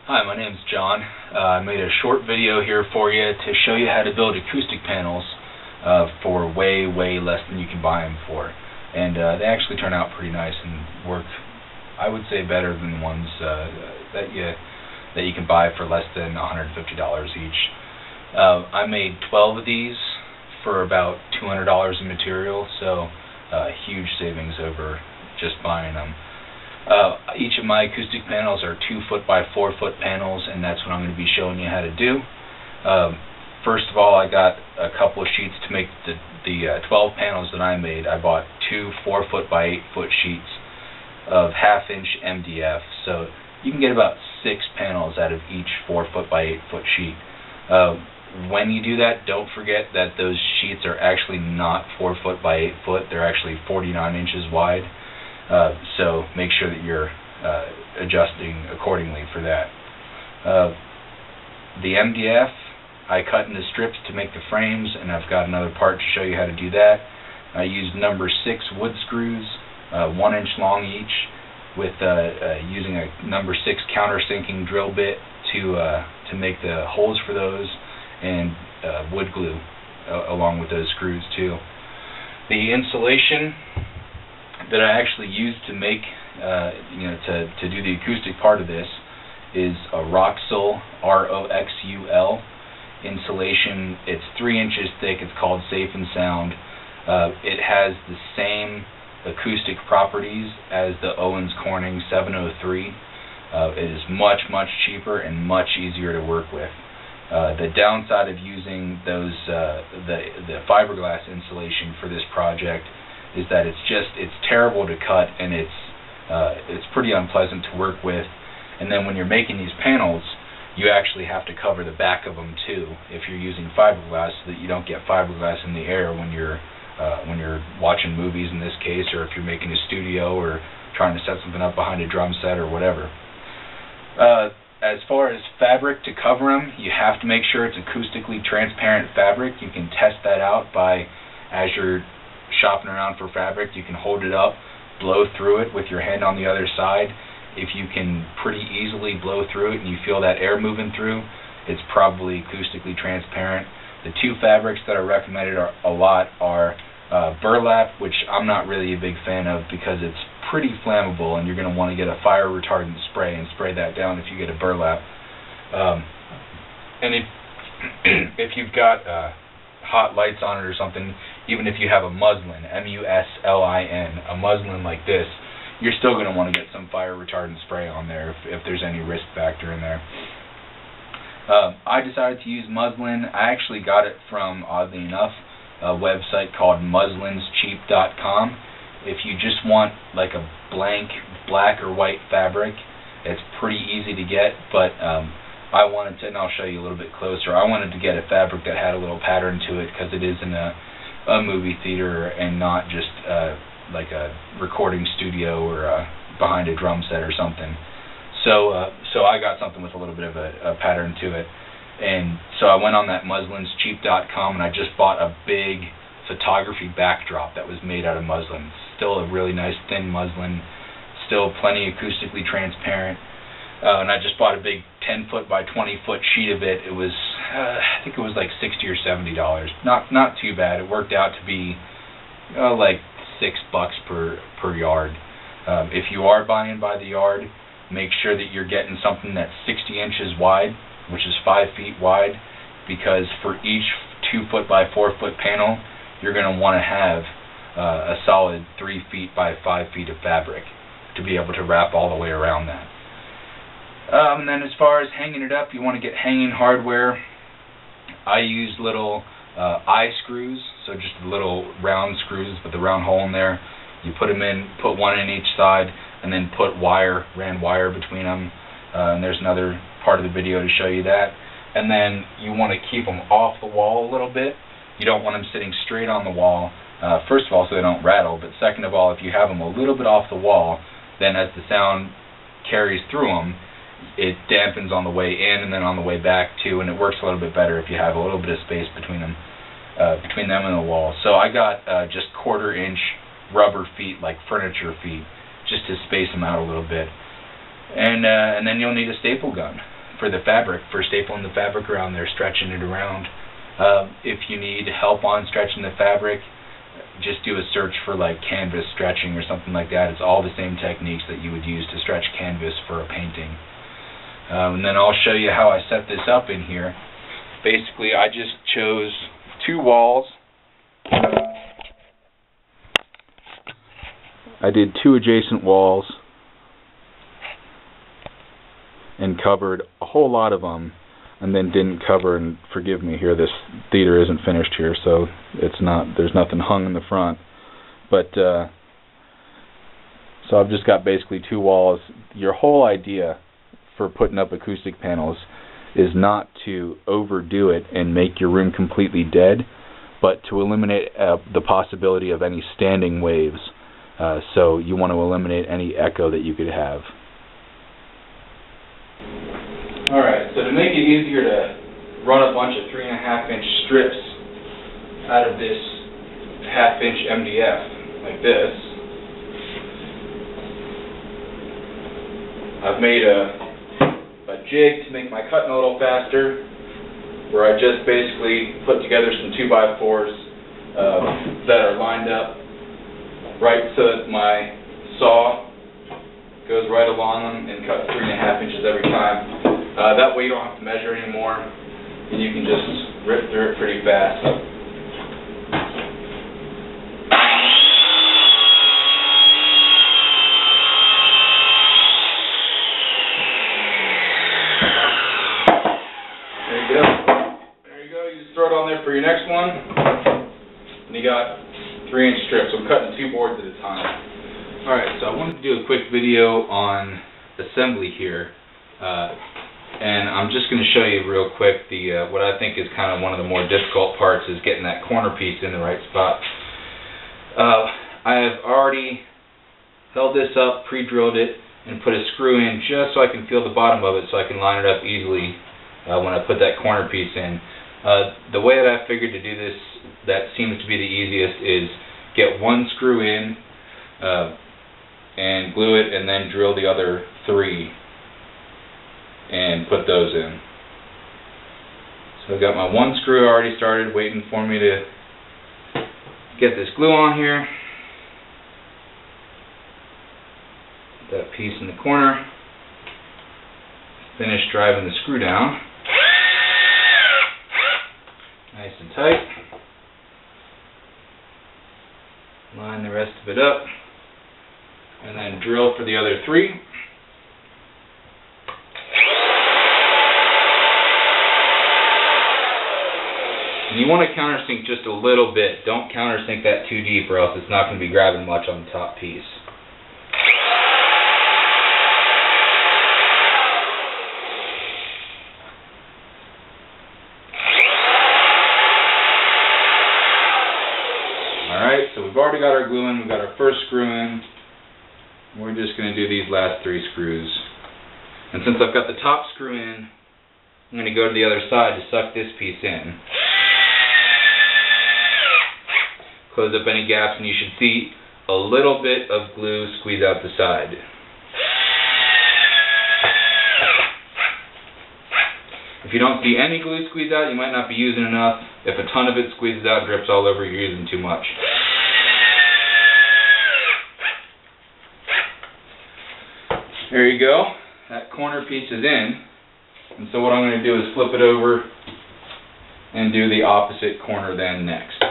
Hi, my name's John. I made a short video here for you to show you how to build acoustic panels for way less than you can buy them for. And they actually turn out pretty nice and work, I would say, better than the ones that you can buy for less than $150 each. I made 12 of these for about $200 in material, so huge savings over just buying them. Each of my acoustic panels are 2 foot by 4 foot panels, and that's what I'm going to be showing you how to do. First of all, I got a couple of sheets to make the 12 panels that I made. I bought 2 4 foot by 8 foot sheets of 1/2 inch MDF, so you can get about 6 panels out of each 4 foot by 8 foot sheet. When you do that, don't forget that those sheets are actually not 4 foot by 8 foot. They're actually 49 inches wide. So make sure that you're adjusting accordingly for that. The MDF I cut into strips to make the frames, and I've got another part to show you how to do that. I used number 6 wood screws, 1 inch long each, with using a number 6 countersinking drill bit to make the holes for those, and wood glue along with those screws too. The insulation that I actually used to make, to do the acoustic part of this, is a Roxul, R-O-X-U-L insulation. It's 3 inches thick. It's called Safe and Sound. It has the same acoustic properties as the Owens Corning 703. It is much cheaper and much easier to work with. The downside of using those the fiberglass insulation for this project is that it's terrible to cut, and it's pretty unpleasant to work with. And then when you're making these panels, you actually have to cover the back of them too if you're using fiberglass, so that you don't get fiberglass in the air when you're watching movies in this case, or if you're making a studio or trying to set something up behind a drum set or whatever. As far as fabric to cover them, you have to make sure it's acoustically transparent fabric. You can test that out by, as you're shopping around for fabric, you can hold it up, blow through it with your hand on the other side. If you can pretty easily blow through it and you feel that air moving through, it's probably acoustically transparent. The 2 fabrics that are recommended a lot are burlap, which I'm not really a big fan of because it's pretty flammable, and you're going to want to get a fire retardant spray and spray that down if you get a burlap. And if you've got hot lights on it or something, even if you have a muslin, M-U-S-L-I-N, a muslin like this, you're still going to want to get some fire retardant spray on there if there's any risk factor in there. I decided to use muslin. I actually got it from, oddly enough, a website called muslinscheap.com. If you just want like a blank black or white fabric, it's pretty easy to get, but I wanted to, and I'll show you a little bit closer, I wanted to get a fabric that had a little pattern to it because it is in a movie theater and not just like a recording studio or behind a drum set or something. So I got something with a little bit of a pattern to it. And so I went on that muslinscheap.com, and I just bought a big photography backdrop that was made out of muslin. Still a really nice thin muslin, still plenty acoustically transparent. And I just bought a big 10 foot by 20 foot sheet of it. It was, I think it was like $60 or $70. Not too bad. It worked out to be like $6 per yard. If you are buying by the yard, make sure that you're getting something that's 60 inches wide, which is 5 feet wide, because for each 2 foot by 4 foot panel, you're going to want to have a solid 3 feet by 5 feet of fabric to be able to wrap all the way around that. And then as far as hanging it up, you want to get hanging hardware. I used little eye screws, so just little round screws with the round hole in there. You put them in, put one in each side, and then put ran wire between them. And there's another part of the video to show you that. And then you want to keep them off the wall a little bit. You don't want them sitting straight on the wall, first of all, so they don't rattle, but second of all, if you have them a little bit off the wall, then as the sound carries through them, it dampens on the way in and then on the way back too, and it works a little bit better if you have a little bit of space between them and the wall. So I got just 1/4 inch rubber feet, like furniture feet, just to space them out a little bit. And then you'll need a staple gun. for the fabric, for stapling the fabric around there, stretching it around. If you need help on stretching the fabric, just do a search for like canvas stretching or something like that. It's all the same techniques that you would use to stretch canvas for a painting. And then I'll show you how I set this up in here. Basically, I just chose 2 walls. I did 2 adjacent walls and covered a whole lot of them, and then didn't cover, and forgive me here, this theater isn't finished here, so there's nothing hung in the front. But so I've just got basically 2 walls. Your whole idea for putting up acoustic panels is not to overdo it and make your room completely dead, but to eliminate the possibility of any standing waves. So you want to eliminate any echo that you could have. Alright, so to make it easier to run a bunch of 3.5-inch strips out of this 1/2-inch MDF, like this, I've made a jig to make my cutting a little faster, where I just basically put together some 2x4s that are lined up right so that my saw goes right along them and cuts 3.5 inches every time. That way you don't have to measure anymore, and you can just rip through it pretty fast. There you go. There you go. You just throw it on there for your next one, and you got 3-inch strips. I'm cutting 2 boards at a time. Alright, so I wanted to do a quick video on assembly here, and I'm just going to show you real quick what I think is kind of one of the more difficult parts, is getting that corner piece in the right spot. I have already held this up, pre-drilled it, and put a screw in just so I can feel the bottom of it so I can line it up easily when I put that corner piece in. The way that I figured to do this that seems to be the easiest is get 1 screw in, and glue it, and then drill the other 3 and put those in. So I've got my 1 screw already started, waiting for me to get this glue on here. Put that piece in the corner. Finish driving the screw down. Nice and tight. Line the rest of it up, and then drill for the other 3. And you want to countersink just a little bit. Don't countersink that too deep, or else it's not going to be grabbing much on the top piece. Alright, so we've already got our glue in, we've got our first screw in. We're just going to do these last 3 screws. And since I've got the top screw in, I'm going to go to the other side to suck this piece in. Close up any gaps, and you should see a little bit of glue squeeze out the side. If you don't see any glue squeeze out, you might not be using enough. If a ton of it squeezes out, drips all over, you're using too much. There you go. That corner piece is in. And so what I'm going to do is flip it over and do the opposite corner then next.